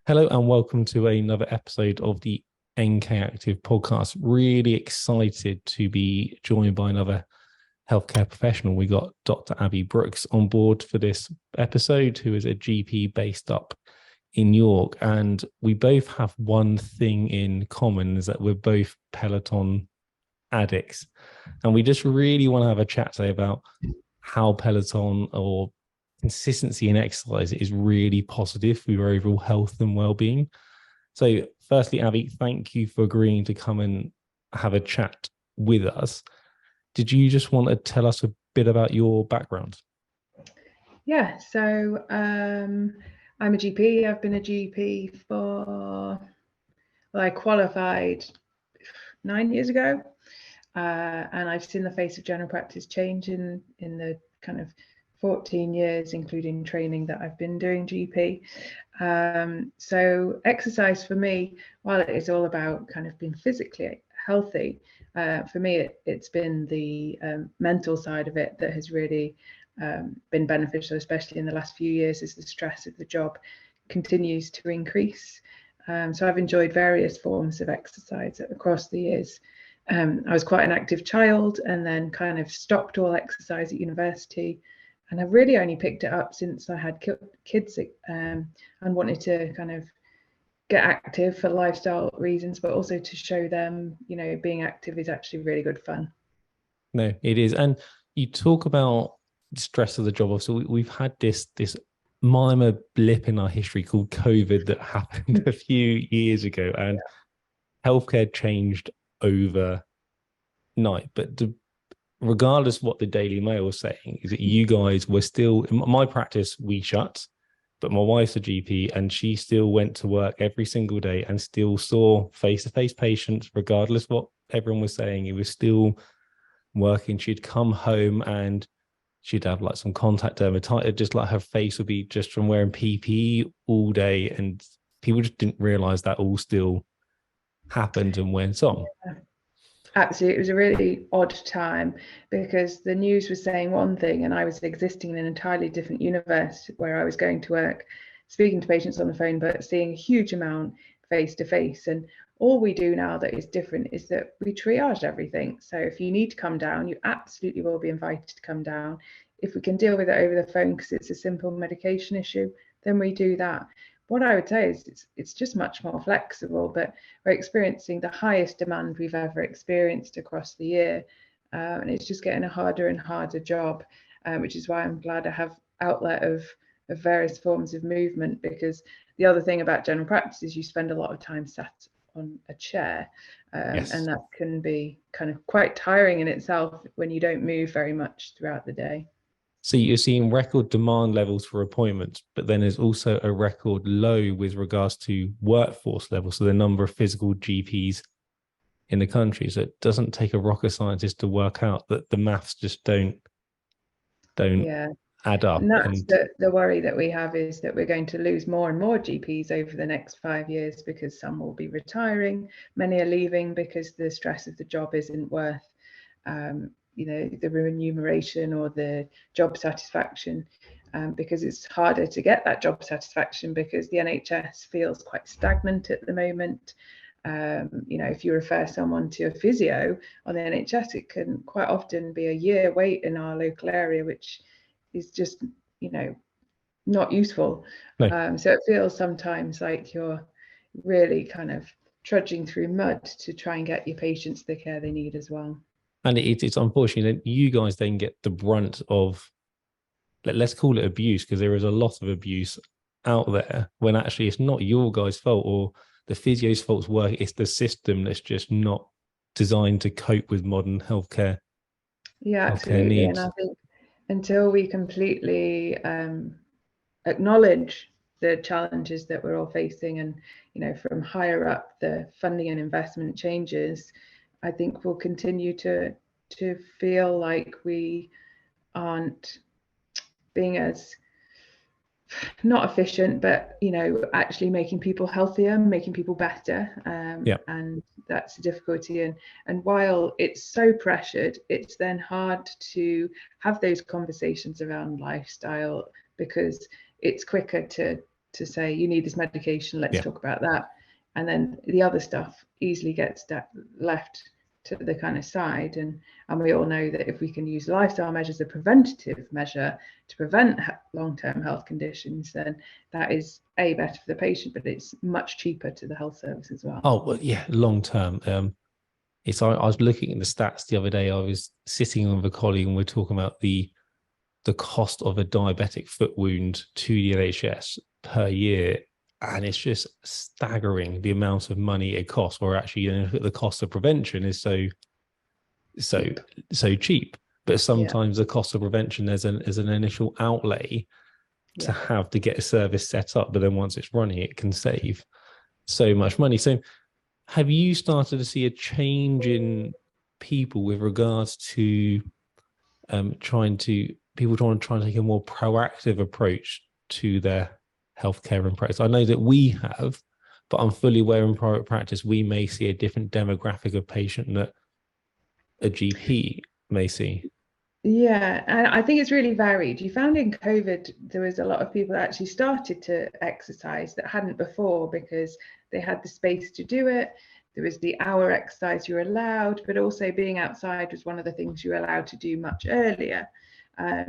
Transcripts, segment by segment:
Hello and welcome to another episode of the NK Active podcast. Really excited to be joined by another healthcare professional. We got Dr. Abbie Brooks on board for this episode, who is a GP based up in York. And we both have one thing in common, is that we're both Peloton addicts. And we just really want to have a chat today about how Peloton or consistency in exercise is really positive for your overall health and well-being. So firstly, Abbie, thank you for agreeing to come and have a chat with us. Did you just want to tell us a bit about your background? Yeah, so I'm a GP. I've been a GP I qualified 9 years ago, and I've seen the face of general practice change in the kind of 14 years, including training, that I've been doing GP. So exercise for me, while it is all about kind of being physically healthy, for me it's been the mental side of it that has really been beneficial, especially in the last few years as the stress of the job continues to increase. So I've enjoyed various forms of exercise across the years. I was quite an active child and then kind of stopped all exercise at university. And I've really only picked it up since I had kids and wanted to kind of get active for lifestyle reasons, but also to show them, being active is actually really good fun. No, it is. And you talk about stress of the job. So we've had this minor blip in our history called COVID that happened a few years ago, and healthcare changed overnight. But regardless what the Daily Mail was saying, is that you guys were still, in my practice, we shut, but my wife's a GP and she still went to work every single day and still saw face-to-face patients, regardless what everyone was saying. It was still working. She'd come home and she'd have like some contact dermatitis, just like her face would be just from wearing PPE all day. And people just didn't realize that all still happened and went on. Absolutely. It was a really odd time because the news was saying one thing and I was existing in an entirely different universe where I was going to work, speaking to patients on the phone, but seeing a huge amount face to face. And all we do now that is different is that we triage everything. So if you need to come down, you absolutely will be invited to come down. If we can deal with it over the phone because it's a simple medication issue, then we do that. What I would say is it's just much more flexible, but we're experiencing the highest demand we've ever experienced across the year. And it's just getting a harder and harder job, which is why I'm glad I have outlet of various forms of movement, because the other thing about general practice is you spend a lot of time sat on a chair, Yes. and that can be kind of quite tiring in itself when you don't move very much throughout the day. So you're seeing record demand levels for appointments, but then there's also a record low with regards to workforce levels. So the number of physical GPs in the country. So it doesn't take a rocket scientist to work out that the maths just don't Yeah. add up. And that's And the worry that we have, is that we're going to lose more and more GPs over the next 5 years because some will be retiring, many are leaving because the stress of the job isn't worth the remuneration or the job satisfaction, because it's harder to get that job satisfaction because the NHS feels quite stagnant at the moment. If you refer someone to a physio on the NHS, it can quite often be a year wait in our local area, which is just, not useful. no, So it feels sometimes like you're really kind of trudging through mud to try and get your patients the care they need as well. and it's unfortunate that you guys then get the brunt of, let's call it abuse, because there is a lot of abuse out there when actually it's not your guys' fault or the physio's fault's work. It's the system that's just not designed to cope with modern Yeah, healthcare absolutely. And needs. I think until we completely acknowledge the challenges that we're all facing, and from higher up the funding and investment changes, I think we'll continue to feel like we aren't being as, not efficient, but actually making people healthier, making people better, Yeah. and that's the difficulty. And while it's so pressured, it's then hard to have those conversations around lifestyle because it's quicker to to say, you need this medication, let's talk about that. And then the other stuff easily gets left to the kind of side. And we all know that if we can use lifestyle measures, a preventative measure to prevent long-term health conditions, then that is better for the patient, but it's much cheaper to the health service as well. Oh, well, yeah, long term. I was looking at the stats the other day. I was sitting with a colleague and we're talking about the cost of a diabetic foot wound to the NHS per year. And it's just staggering the amount of money it costs, or actually, you know, the cost of prevention is so cheap. But sometimes the cost of prevention is an initial outlay to have to get a service set up. But then once it's running, it can save so much money. So have you started to see a change in people with regards to trying to take a more proactive approach to their healthcare and practice? I know that we have, but I'm fully aware in private practice we may see a different demographic of patient that a GP may see. Yeah, and I think it's really varied. You found in COVID there was a lot of people that actually started to exercise that hadn't before, because they had the space to do it. There was the hour exercise you were allowed, but also being outside was one of the things you were allowed to do much earlier.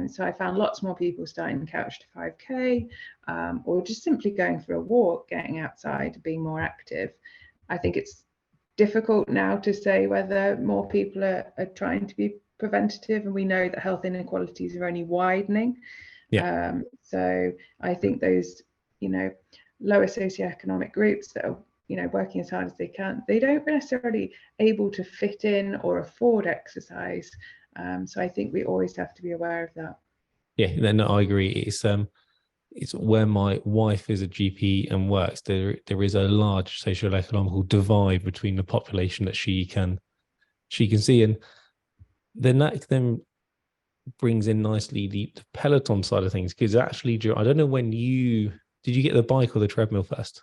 So I found lots more people starting couch to 5K, or just simply going for a walk, getting outside, being more active. I think it's difficult now to say whether more people are trying to be preventative, and we know that health inequalities are only widening. So I think those, you know, lower socioeconomic groups that are, you know, working as hard as they can, they don't necessarily able to fit in or afford exercise. So I think we always have to be aware of that. Yeah, no, I agree. It's where my wife is a GP and works, there is a large social economical divide between the population that she can see. And then that then brings in nicely the Peloton side of things, because actually, I don't know when did you get the bike or the treadmill first?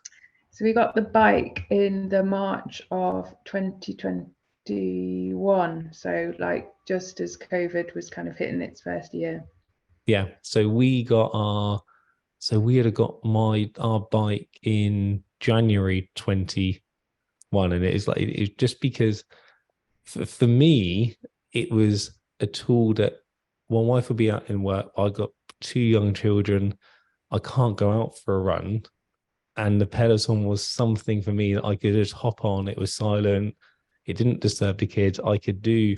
So we got the bike in the March of 2021. So like just as COVID was kind of hitting its first year. Yeah. So we had got our bike in January 21. And it's just because for me, it was a tool that my wife would be out in work. I got 2 young children. I can't go out for a run. And the Peloton was something for me that I could just hop on. It was silent. It didn't disturb the kids. I could do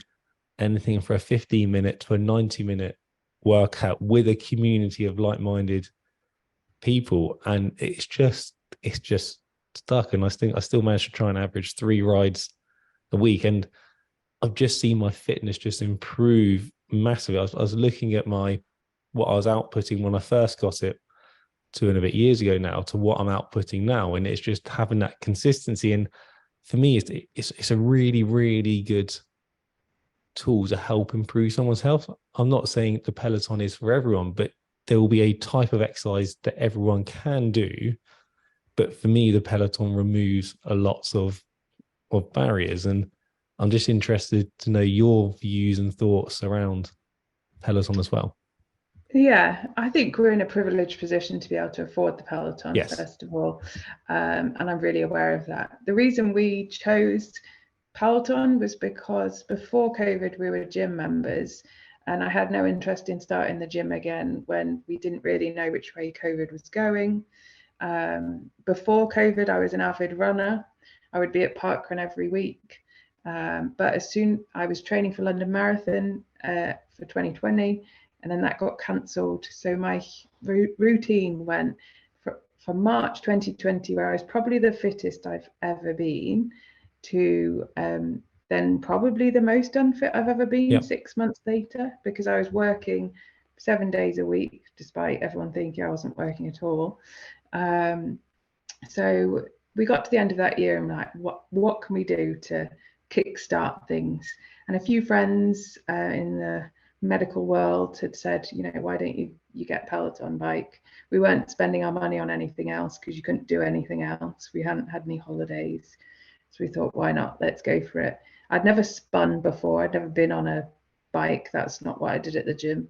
anything for a 15-minute to a 90-minute workout with a community of like-minded people. And it's just stuck. And I think I still managed to try and average 3 rides a week. And I've just seen my fitness just improve massively. I was looking at what I was outputting when I first got it 2 and a bit years ago now to what I'm outputting now. And it's just having that consistency. And for me, it's a really, really good tool to help improve someone's health. I'm not saying the Peloton is for everyone, but there will be a type of exercise that everyone can do. But for me, the Peloton removes a lots of barriers. And I'm just interested to know your views and thoughts around Peloton as well. Yeah, I think we're in a privileged position to be able to afford the Peloton, first of all. And I'm really aware of that. The reason we chose Peloton was because before COVID, we were gym members, and I had no interest in starting the gym again when we didn't really know which way COVID was going. Before COVID, I was an avid runner. I would be at parkrun every week. But as soon I was training for London Marathon for 2020, and then that got cancelled. So my routine went from March 2020, where I was probably the fittest I've ever been, to then probably the most unfit I've ever been 6 months later, because I was working 7 days a week, despite everyone thinking I wasn't working at all. So we got to the end of that year and like, what can we do to kickstart things? And a few friends in the medical world had said, you know, why don't you get Peloton bike? We weren't spending our money on anything else because you couldn't do anything else. We hadn't had any holidays. So we thought, why not? Let's go for it. I'd never spun before. I'd never been on a bike. That's not what I did at the gym.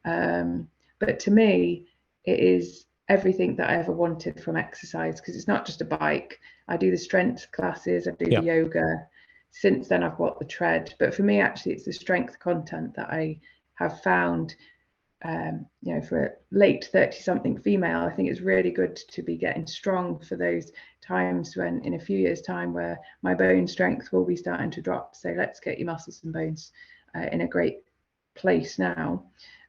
But to me, it is everything that I ever wanted from exercise, because it's not just a bike. I do the strength classes, I do the yoga. Since then, I've bought the tread. But for me, actually, it's the strength content that I have found, you know, for a late 30-something female, I think it's really good to be getting strong for those times when, in a few years' time, where my bone strength will be starting to drop. So let's get your muscles and bones in a great place now.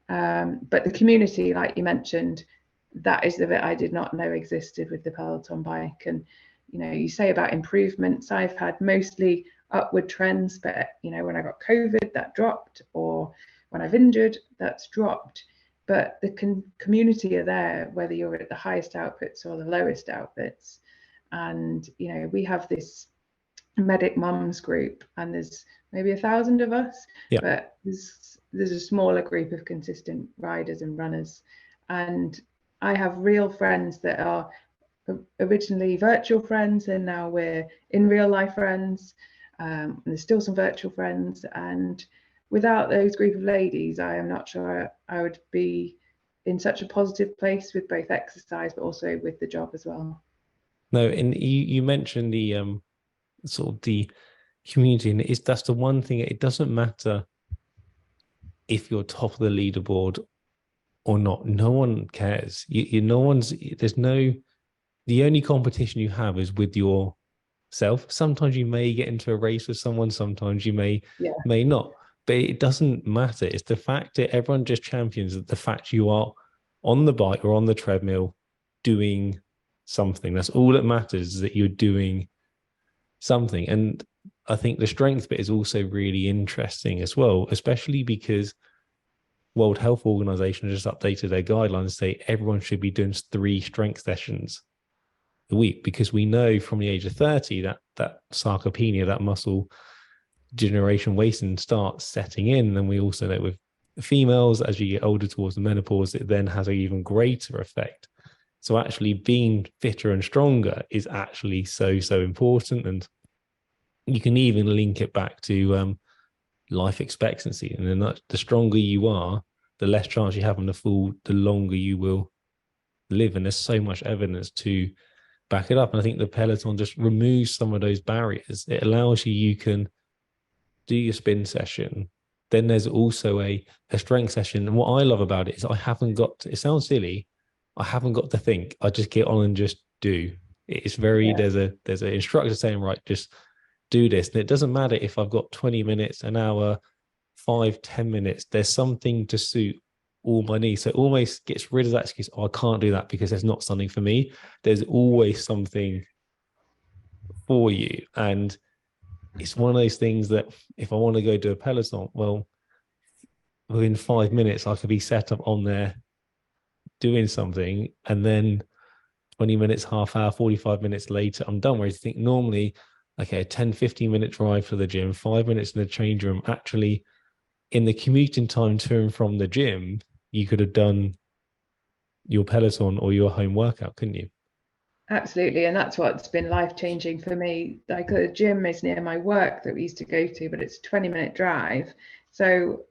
But the community, like you mentioned, that is the bit I did not know existed with the Peloton bike. And, you know, you say about improvements, I've had mostly upward trends, but, you know, when I got COVID, that dropped, or when I've injured, that's dropped. But the community are there, whether you're at the highest outputs or the lowest outputs. And, you know, we have this medic mums group, and there's maybe 1,000 of us, but there's a smaller group of consistent riders and runners. And I have real friends that are originally virtual friends, and now we're in real life friends. And there's still some virtual friends. And without those group of ladies, I am not sure I would be in such a positive place with both exercise, but also with the job as well. No, and you mentioned the sort of the community, and that's the one thing. It doesn't matter if you're top of the leaderboard or not. No one cares. The only competition you have is with yourself. Sometimes you may get into a race with someone, sometimes you may not, but it doesn't matter. It's the fact that everyone just champions the fact you are on the bike or on the treadmill doing something. That's all that matters, is that you're doing something. And I think the strength bit is also really interesting as well, especially because World Health Organization just updated their guidelines to say everyone should be doing 3 strength sessions a week, because we know from the age of 30 that sarcopenia, that muscle degeneration, wasting starts setting in. And we also know with females, as you get older towards the menopause, it then has an even greater effect. So actually being fitter and stronger is actually so important. And you can even link it back to life expectancy. And then the stronger you are, the less chance you have on the fall, the longer you will live. And there's so much evidence to back it up. And I think the Peloton just removes some of those barriers. It allows you can do your spin session. Then there's also a strength session. And what I love about it is I haven't got to, it sounds silly, I haven't got to think. I just get on and just do. It's very, there's an instructor saying, right, just do this. And it doesn't matter if I've got 20 minutes, an hour, 5-10 minutes, there's something to suit all my needs. So it almost gets rid of that excuse, oh, I can't do that because there's not something for me. There's always something for you. And it's one of those things that if I want to go do a Peloton, well, within 5 minutes, I could be set up on there doing something, and then 20 minutes, half hour, 45 minutes later, I'm done. Whereas I think normally, okay, a 10-15 minute drive to the gym, 5 minutes in the change room, actually in the commuting time to and from the gym, you could have done your Peloton or your home workout, couldn't you? Absolutely. And that's what's been life-changing for me. Like, the gym is near my work that we used to go to, but it's a 20-minute drive. So,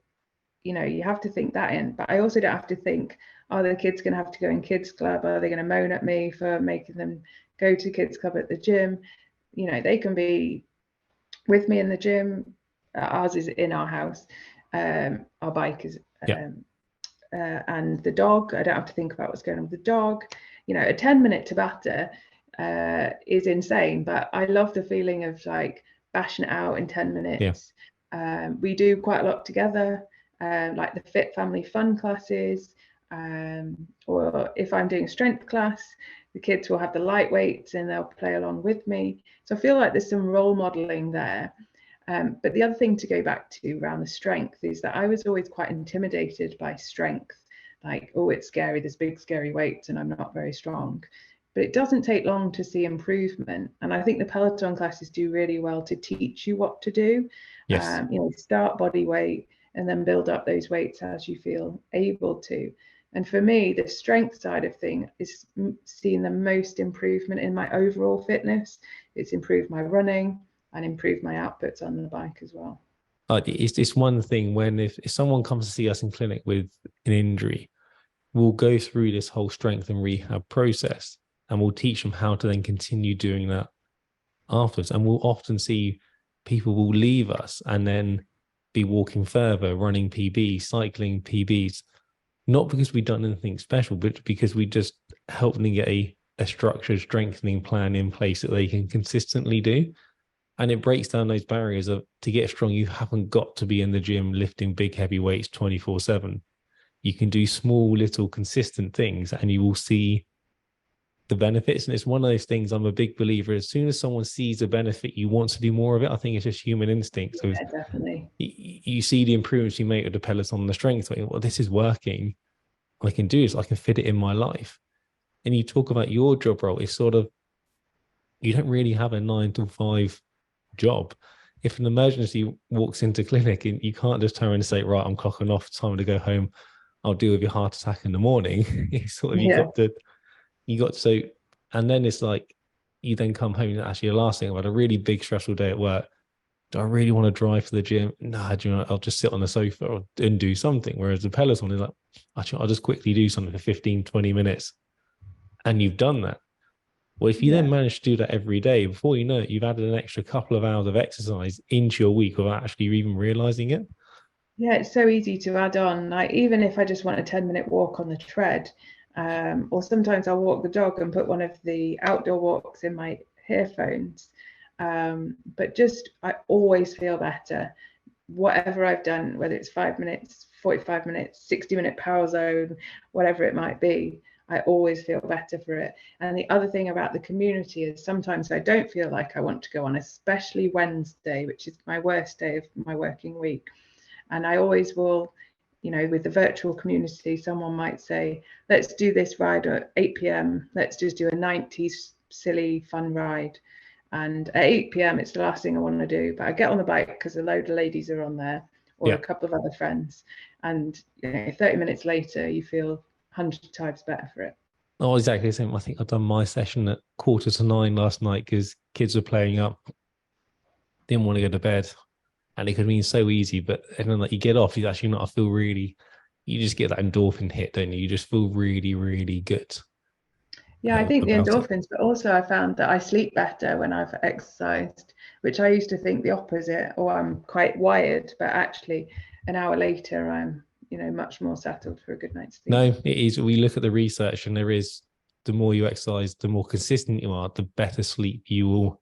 you know, you have to think that in. But I also don't have to think, are the kids going to have to go in kids club? Are they going to moan at me for making them go to kids club at the gym? You know, they can be with me in the gym. Ours is in our house. Our bike is, and the dog, I don't have to think about what's going on with the dog. You know, a 10-minute Tabata is insane, but I love the feeling of like bashing it out in 10 minutes. We do quite a lot together, like the Fit Family Fun classes, or if I'm doing strength class, the kids will have the light weights and they'll play along with me. So I feel like there's some role modeling there. But the other thing to go back to around the strength is that I was always quite intimidated by strength. Like, oh, it's scary, there's big scary weights and I'm not very strong. But it doesn't take long to see improvement. And I think the Peloton classes do really well to teach you what to do. You know, start body weight and then build up those weights as you feel able to. And for me, the strength side of things is seeing the most improvement in my overall fitness. It's improved my running and improved my outputs on the bike as well. It's one thing when if someone comes to see us in clinic with an injury, we'll go through this whole strength and rehab process, and we'll teach them how to then continue doing that afterwards. And we'll often see people will leave us and then be walking further, running PBs, cycling PBs, not because we've done anything special, but because we just help them get a structured strengthening plan in place that they can consistently do. And it breaks down those barriers of, to get strong, you haven't got to be in the gym lifting big heavy weights 24/7. You can do small little consistent things and you will see the benefits. And it's one of those things, I'm a big believer, as soon as someone sees a benefit, you want to do more of it. I think it's just human instinct. So Yeah, definitely. you see the improvements you make with the Peloton on the strength, well, this is working. I can do this. I can fit it in my life. And you talk about your job role, it's sort of, you don't really have a 9 to 5 job. If an emergency walks into clinic, and you can't just turn around and say, right, I'm clocking off, time to go home, I'll deal with your heart attack in the morning. It's sort of, you got so, and then it's like, you then come home, and actually the last thing, I've had a really big stressful day at work. Do I really want to drive to the gym? No, do you know, I'll just sit on the sofa and do something. Whereas the Peloton is like, actually, I'll just quickly do something for 15, 20 minutes. And you've done that. Well, if you then manage to do that every day, before you know it, you've added an extra couple of hours of exercise into your week without actually even realizing it. Yeah, it's so easy to add on. Like, even if I just want a 10-minute walk on the tread, or sometimes I'll walk the dog and put one of the outdoor walks in my earphones. But just, I always feel better. Whatever I've done, whether it's 5 minutes, 45 minutes, 60-minute power zone, whatever it might be, I always feel better for it. And the other thing about the community is sometimes I don't feel like I want to go on, especially Wednesday, which is my worst day of my working week. And I always will, you know, with the virtual community, someone might say, let's do this ride at 8 p.m. Let's just do a 90s silly fun ride. And at 8 p.m, it's the last thing I want to do. But I get on the bike because a load of ladies are on there, or a couple of other friends. And, you know, 30 minutes later, you feel 100 times better for it. Oh, exactly the same. I think I've done my session at 8:45 last night because kids were playing up, didn't want to go to bed. And it could have been so easy, but and then like you get off, you actually not feel really, you just get that endorphin hit, don't you? You just feel really, really good. Yeah, I think the endorphins, but also I found that I sleep better when I've exercised, which I used to think the opposite, or I'm quite wired, but actually an hour later I'm, you know, much more settled for a good night's sleep. No, it is. We look at the research and there is, the more you exercise, the more consistent you are, the better sleep you will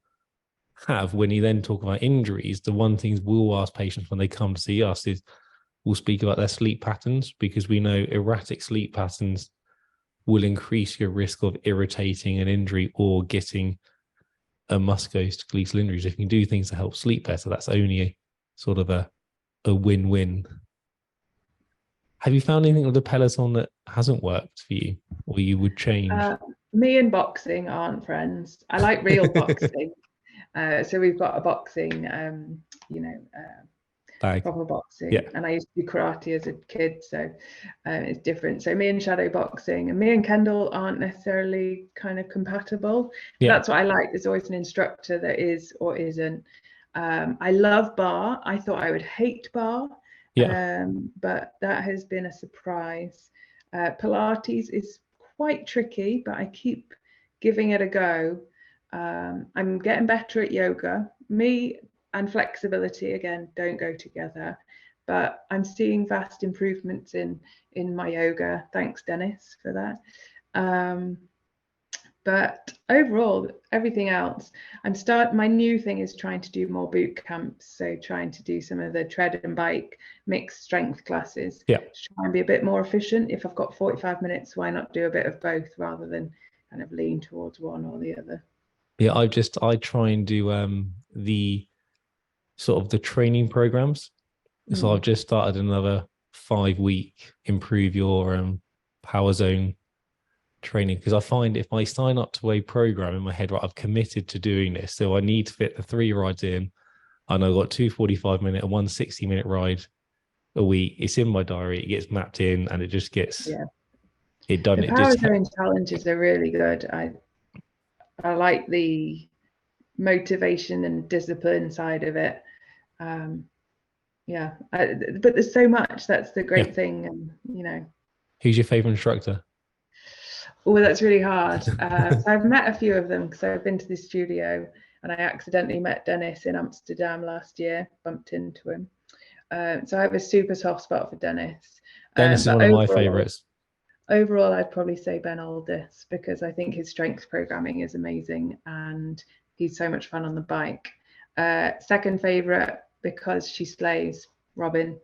have. When you then talk about injuries, the one things we'll ask patients when they come to see us is we'll speak about their sleep patterns, because we know erratic sleep patterns will increase your risk of irritating an injury or getting a musculoskeletal injury. If you can do things to help sleep better, that's only a sort of a win-win. Have you found anything with the Peloton that hasn't worked for you, or you would change? Me and boxing aren't friends. I like real boxing. So we've got a boxing, Bag. proper boxing. Yeah. And I used to do karate as a kid, so it's different. So me and shadow boxing, and me and Kendall aren't necessarily kind of compatible. Yeah. That's what I like. There's always an instructor that is or isn't. I love bar. I thought I would hate bar. Yeah. But that has been a surprise. Pilates is quite tricky, but I keep giving it a go. I'm getting better at yoga. Me and flexibility, again, don't go together, but I'm seeing vast improvements in my yoga. Thanks, Dennis, for that. But overall, everything else, my new thing is trying to do more boot camps. So trying to do some of the tread and bike mixed strength classes. Yeah. To try and be a bit more efficient. If I've got 45 minutes, why not do a bit of both rather than kind of lean towards one or the other? Yeah, I try and do the sort of the training programs. So I've just started another 5-week improve your power zone training, because I find if I sign up to a program in my head, right, I've committed to doing this, so I need to fit the 3 rides in, and I've got 2 45-minute and 1 60-minute ride a week. It's in my diary, it gets mapped in, and it just gets it done. The power zone challenges are really good. I like the motivation and discipline side of it. But there's so much, that's the great thing. And you know, Who's your favorite instructor? Oh, that's really hard. So I've met a few of them because I've been to the studio, and I accidentally met Dennis in Amsterdam last year, bumped into him. So I have a super soft spot for Dennis. Dennis is But one of my favorites. overall, I'd probably say Ben Aldis, because I think his strength programming is amazing and he's so much fun on the bike. Second favorite, because she slays, Robin.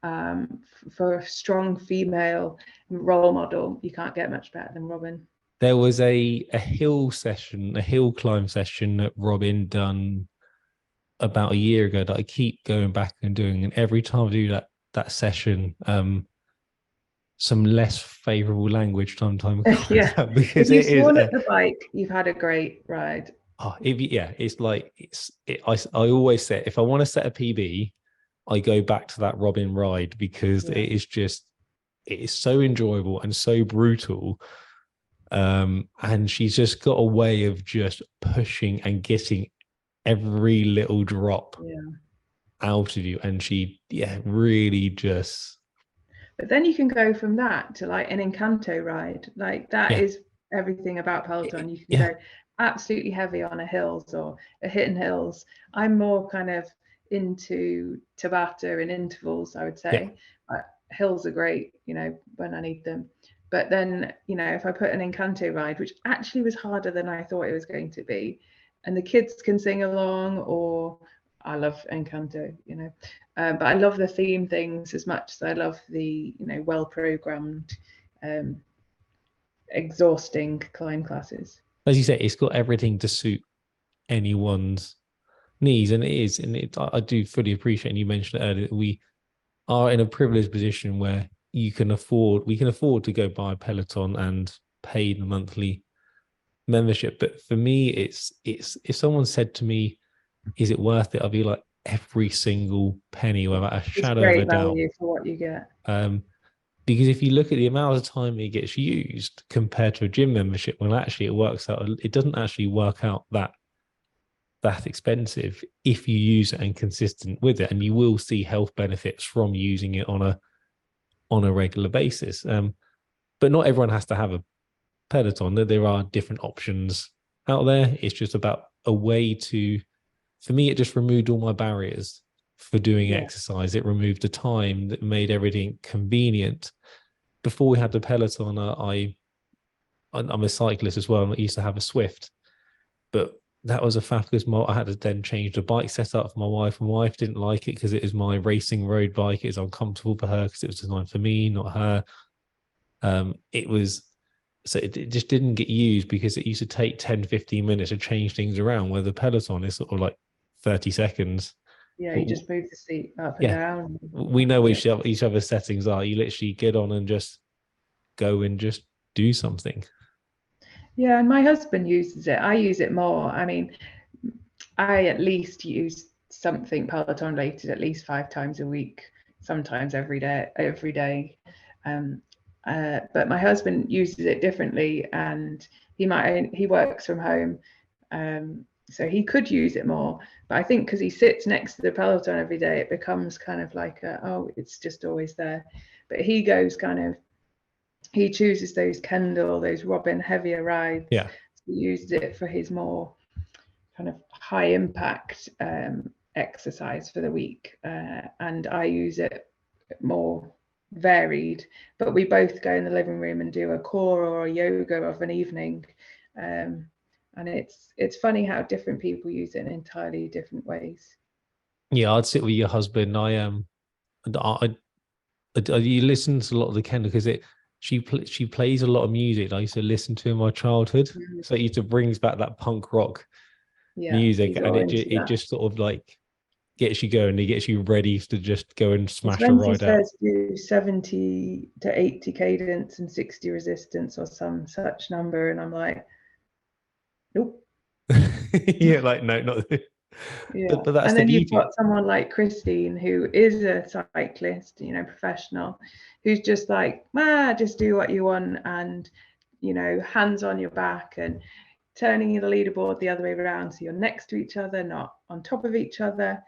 For a strong female role model, you can't get much better than Robin. There was a hill session, a hill climb session that Robin done about a year ago that I keep going back and doing, and every time I do that session, some less favorable language sometimes Yeah, because if you've it is sworn at the bike, you've had a great ride. it's like I always say, if I want to set a PB, I go back to that Robin ride because it is so enjoyable and so brutal. And she's just got a way of just pushing and getting every little drop out of you, and she really just. But then you can go from that to like an Encanto ride. Like that is everything about Peloton. You can go absolutely heavy on a hills or a hidden hills. I'm more kind of into Tabata and intervals, I would say. Hills are great, you know, when I need them. But then, you know, if I put an Encanto ride, which actually was harder than I thought it was going to be, and the kids can sing along, or I love Encanto, you know, but I love the theme things as much as I love the, you know, well-programmed, exhausting climb classes. As you say, it's got everything to suit anyone's needs, and I do fully appreciate, and you mentioned it earlier, that we are in a privileged position where we can afford to go buy a Peloton and pay the monthly membership. But for me, it's if someone said to me, is it worth it? I'd be like, every single penny, without a shadow of a doubt. For what you get. Because if you look at the amount of time it gets used compared to a gym membership, well, actually it doesn't actually work out that expensive if you use it and consistent with it, and you will see health benefits from using it on a regular basis. But not everyone has to have a Peloton. There are different options out there. It's just about a way to, for me, it just removed all my barriers for doing exercise. It removed the time, that made everything convenient. Before we had the Peloton, I'm a cyclist as well, and I used to have a Swift, but that was a faff because I had to then change the bike setup for my wife. My wife didn't like it because it is my racing road bike. It was uncomfortable for her because it was designed for me, not her. It just didn't get used because it used to take 10-15 minutes to change things around, where the Peloton is sort of like 30 seconds. Yeah, you just move the seat up and down. We know which each other's settings are. You literally get on and just go and just do something. Yeah, and my husband uses it. I use it more. I mean, I at least use something Peloton related at least 5 times a week, sometimes every day. But my husband uses it differently, and he works from home, so he could use it more. But I think because he sits next to the Peloton every day, it becomes kind of like it's just always there. But he goes he chooses those Kendall, those Robin heavier rides. Yeah, so he uses it for his more kind of high impact exercise for the week, and I use it more varied. But we both go in the living room and do a core or a yoga of an evening, and it's funny how different people use it in entirely different ways. Yeah, I'd sit with your husband. You listen to a lot of the Kendall because she plays a lot of music that I used to listen to in my childhood. So it brings back that punk rock music, and it just sort of like gets you going. It gets you ready to just go and smash a ride out. Do 70 to 80 cadence and 60 resistance or some such number, and I'm like, nope. Yeah, like no, not. Yeah, but that's and then you've got someone like Christine, who is a cyclist, you know, professional, who's just like, just do what you want, and you know, hands on your back and turning the leaderboard the other way around, so you're next to each other, not on top of each other.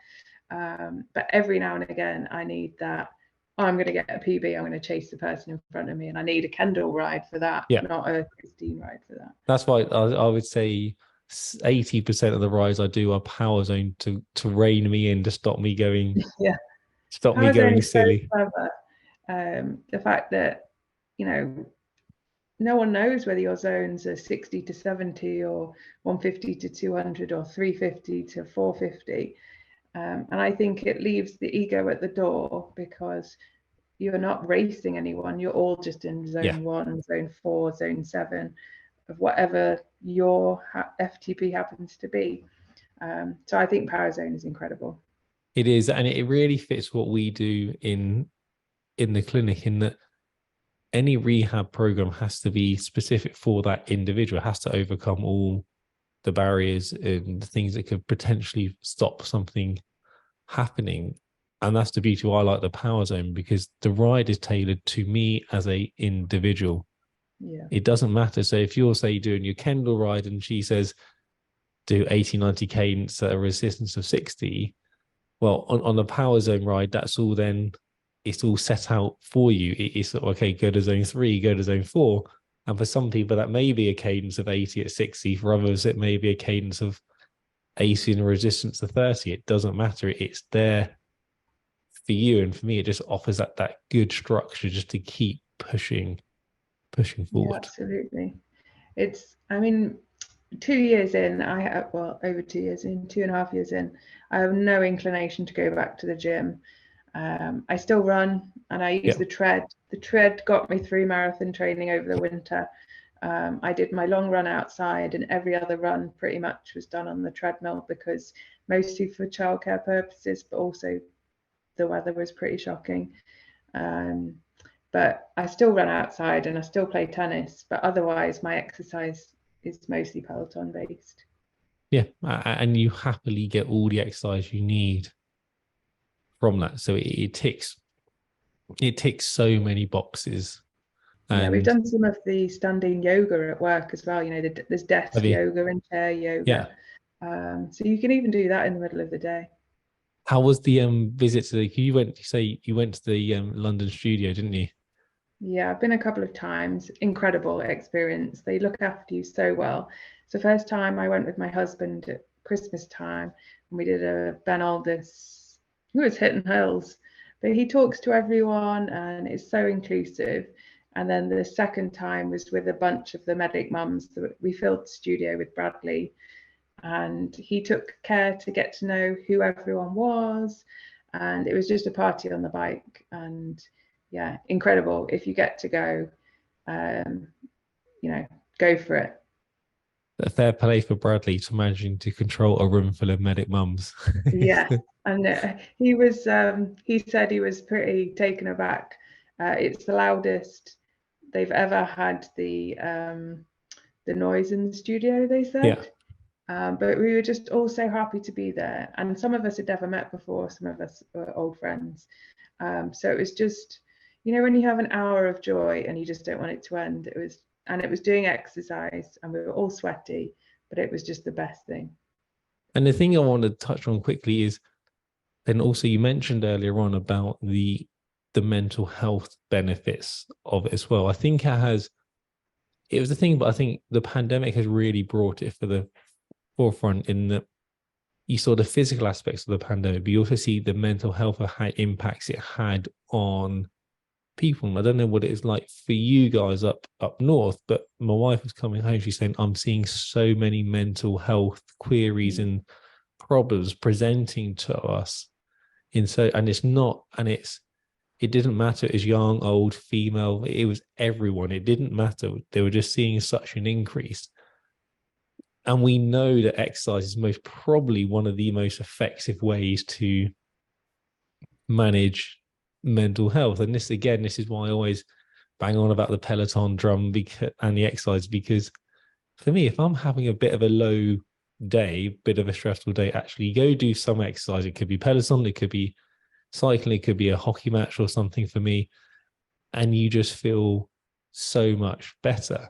But every now and again, I need that I'm going to get a PB, I'm going to chase the person in front of me, and I need a Kendall ride for that, not a Christine ride for that. That's why I would say 80% of the rides I do are power zone to rein me in, to stop me going. Stop me going silly. So clever. The fact that, you know, no one knows whether your zones are 60 to 70 or 150 to 200 or 350 to 450. And I think it leaves the ego at the door, because you're not racing anyone. You're all just in zone 1, zone 4, zone 7 of whatever your FTP happens to be. So I think power zone is incredible. It is, and it really fits what we do in the clinic, in that any rehab program has to be specific for that individual. It has to overcome all the barriers and the things that could potentially stop something happening. And that's the beauty why I like the power zone, because the ride is tailored to me as a individual. It doesn't matter. So if you're, say, doing your Kendall ride and she says do 80, 90 cadence at a resistance of 60, well, on the power zone ride, that's all then, it's all set out for you. It's okay, go to zone 3, go to zone 4. And for some people, that may be a cadence of 80 at 60. For others, it may be a cadence of 80 and a resistance to 30. It doesn't matter. It's there for you. And for me, it just offers that good structure just to keep pushing forward. Yeah, absolutely. It's, I mean, 2 years in, over 2 years in, 2.5 years in, I have no inclination to go back to the gym. I still run, and I use the tread. The tread got me through marathon training over the winter. I did my long run outside, and every other run pretty much was done on the treadmill, because mostly for childcare purposes, but also the weather was pretty shocking. But I still run outside and I still play tennis, but otherwise my exercise is mostly Peloton based. Yeah, and you happily get all the exercise you need from that. So it ticks so many boxes. And we've done some of the standing yoga at work as well. You know, there's desk yoga and chair yoga. So you can even do that in the middle of the day. How was the visit to you went to the London studio, didn't you? Yeah, I've been a couple of times. Incredible experience. They look after you so well. So first time I went with my husband at Christmas time, and we did a Ben Aldis. It was hitting hills, but he talks to everyone and is so inclusive. And then the second time was with a bunch of the medic mums. We filled the studio with Bradley, and he took care to get to know who everyone was. And it was just a party on the bike. And yeah, incredible. If you get to go, you know, go for it. A fair play for Bradley to managing to control a room full of medic mums. Yeah, and he was. He said he was pretty taken aback. It's the loudest they've ever had the noise in the studio, they said. But we were just all so happy to be there, and some of us had never met before, some of us were old friends. So it was just, you know, when you have an hour of joy and you just don't want it to end. It was doing exercise, and we were all sweaty, but it was just the best thing. And the thing I want to touch on quickly is, then also you mentioned earlier on about the mental health benefits of it as well. I think it was a thing, but I think the pandemic has really brought it for the forefront, in that you saw the physical aspects of the pandemic, but you also see the mental health of how impacts it had on people. I don't know what it is like for you guys up north, but my wife was coming home, she's saying, I'm seeing so many mental health queries and problems presenting to us. It didn't matter as young, old, female, it was everyone. It didn't matter. They were just seeing such an increase. And we know that exercise is most probably one of the most effective ways to manage mental health. And this is why I always bang on about the Peloton drum and the exercise, because for me, if I'm having a bit of a low day, bit of a stressful day, actually go do some exercise. It could be Peloton, it could be cycling, it could be a hockey match or something for me, and you just feel so much better.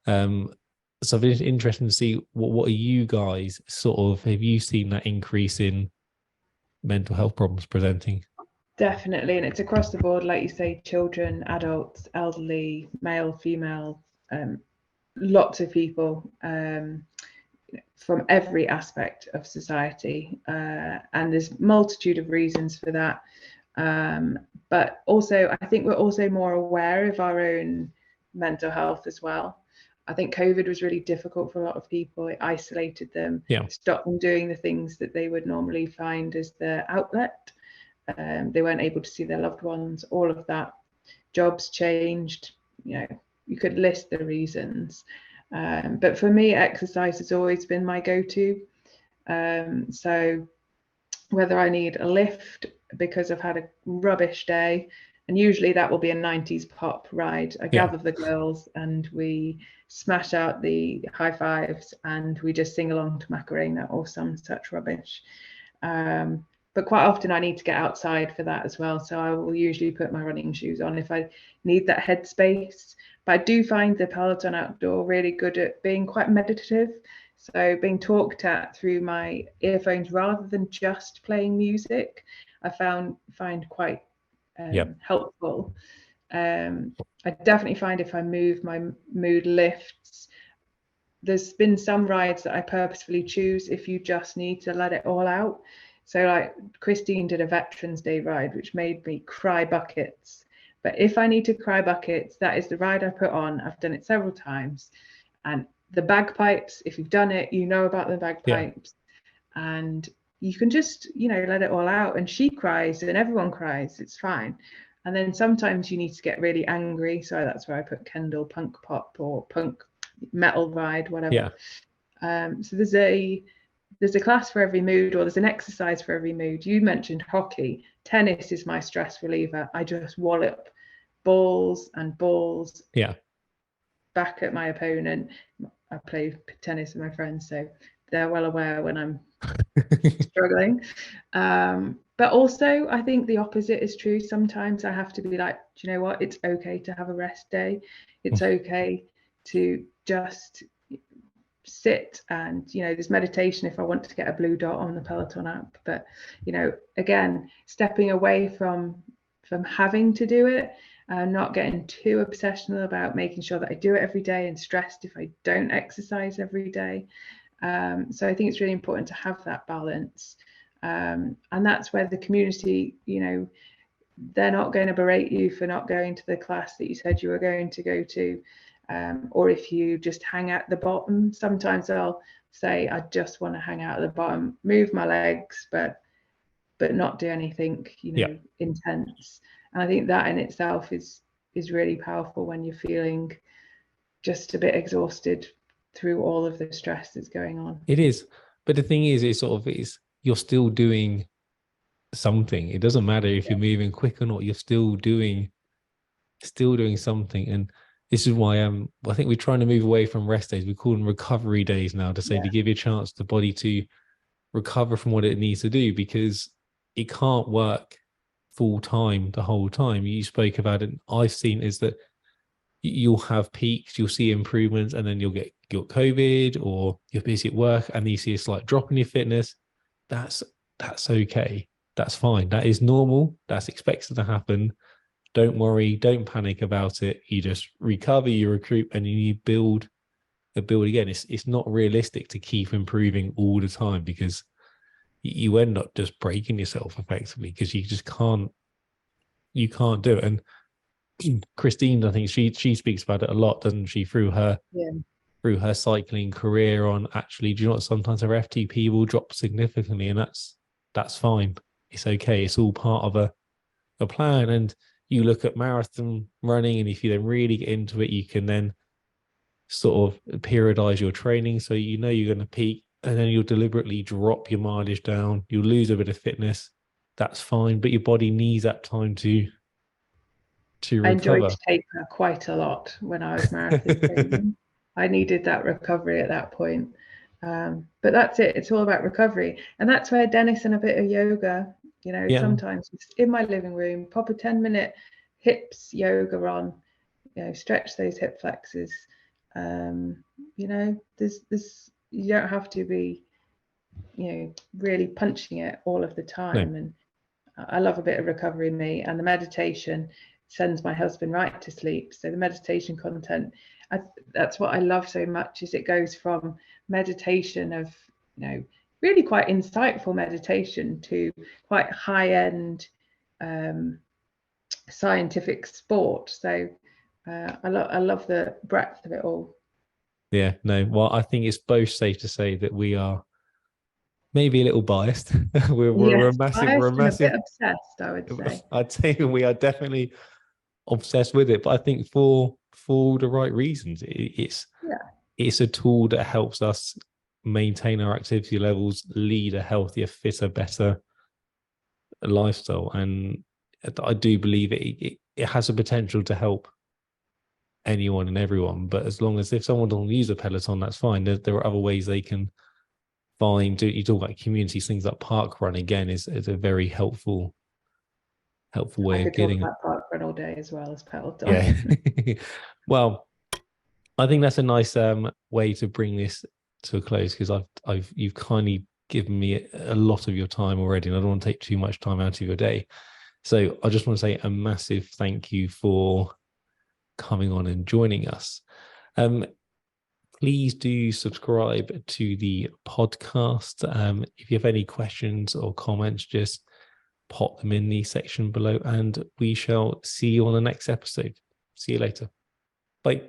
So it's interesting to see what are you guys have you seen that increase in mental health problems presenting? Definitely, and it's across the board, like you say, children, adults, elderly, male, female, lots of people from every aspect of society, and there's multitude of reasons for that. But also, I think we're also more aware of our own mental health as well. I think COVID was really difficult for a lot of people. It isolated them, stopped them doing the things that they would normally find as their outlet. They weren't able to see their loved ones, all of that. Jobs changed, you could list the reasons. But for me, exercise has always been my go-to. So whether I need a lift because I've had a rubbish day, and usually that will be a 90s pop ride. I gather the girls and we smash out the high fives and we just sing along to Macarena or some such rubbish. But quite often I need to get outside for that as well. So I will usually put my running shoes on if I need that headspace. But I do find the Peloton outdoor really good at being quite meditative. So being talked at through my earphones rather than just playing music, I find quite helpful. I definitely find if I move, my mood lifts. There's been some rides that I purposefully choose if you just need to let it all out. So like Christine did a Veterans Day ride, which made me cry buckets. But if I need to cry buckets, that is the ride I put on. I've done it several times. And the bagpipes, if you've done it, you know about the bagpipes. And you can just, let it all out. And she cries and everyone cries. It's fine. And then sometimes you need to get really angry. So that's where I put Kendall punk pop or punk metal ride, whatever. So there's a class for every mood, or there's an exercise for every mood. You mentioned hockey. Tennis is my stress reliever. I just wallop balls and balls back at my opponent. I play tennis with my friends, so they're well aware when I'm struggling. But also, I think the opposite is true. Sometimes I have to be like, do you know what? It's okay to have a rest day. It's okay to just sit, and there's meditation if I want to get a blue dot on the Peloton app. But again, stepping away from having to do it, not getting too obsessional about making sure that I do it every day and stressed if I don't exercise every day. So I think it's really important to have that balance, and that's where the community, they're not going to berate you for not going to the class that you said you were going to go to. Or if you just hang at the bottom. Sometimes I'll say I just want to hang out at the bottom, move my legs, but not do anything intense. And I think that in itself is really powerful when you're feeling just a bit exhausted through all of the stress that's going on. It is, but the thing is, you're still doing something. It doesn't matter if you're moving quick or not, you're still doing something. And this is why I think we're trying to move away from rest days. We call them recovery days now, to say to give you a chance, the body to recover from what it needs to do, because it can't work full time the whole time. You spoke about it. I've seen is that you'll have peaks, you'll see improvements, and then you'll get COVID, or you're busy at work and you see a slight drop in your fitness. That's okay. That's fine. That is normal. That's expected to happen. Don't worry, don't panic about it. You just recover, you recruit, and you build again. It's not realistic to keep improving all the time, because you end up just breaking yourself effectively, because you just can't do it. And Christine, I think she speaks about it a lot, doesn't she, through her cycling career, on actually, do you know what, sometimes her FTP will drop significantly, and that's fine. It's okay. It's all part of a plan. And you look at marathon running, and if you then really get into it, you can then sort of periodize your training. So you're going to peak, and then you'll deliberately drop your mileage down. You'll lose a bit of fitness. That's fine. But your body needs that time to recover. I enjoyed taper quite a lot when I was marathon training. I needed that recovery at that point. But that's it. It's all about recovery. And that's where Dennis and a bit of yoga, sometimes in my living room, pop a 10-minute hips yoga on, stretch those hip flexors. There's you don't have to be, really punching it all of the time. I love a bit of recovery me, and the meditation sends my husband right to sleep. So the meditation content, that's what I love so much, is it goes from meditation of, really quite insightful meditation to quite high-end scientific sport. So I love the breadth of it all. Yeah, no, well, I think it's both safe to say that we are maybe a little biased. we're a massive, biased and a bit obsessed, I would say. I'd say we are definitely obsessed with it, but I think for the right reasons. It's a tool that helps us maintain our activity levels, lead a healthier, fitter, better lifestyle, and I do believe it has the potential to help anyone and everyone. But as long as, if someone doesn't use a Peloton, that's fine. There are other ways they can find. You talk about communities, things like park run again is a very helpful way of getting. I could talk about park run all day as well as Peloton. Yeah. Well, I think that's a nice way to bring this to a close, because you've kindly given me a lot of your time already, and I don't want to take too much time out of your day. So I just want to say a massive thank you for coming on and joining us. Please do subscribe to the podcast. If you have any questions or comments, just pop them in the section below, and we shall see you on the next episode. See you later. Bye.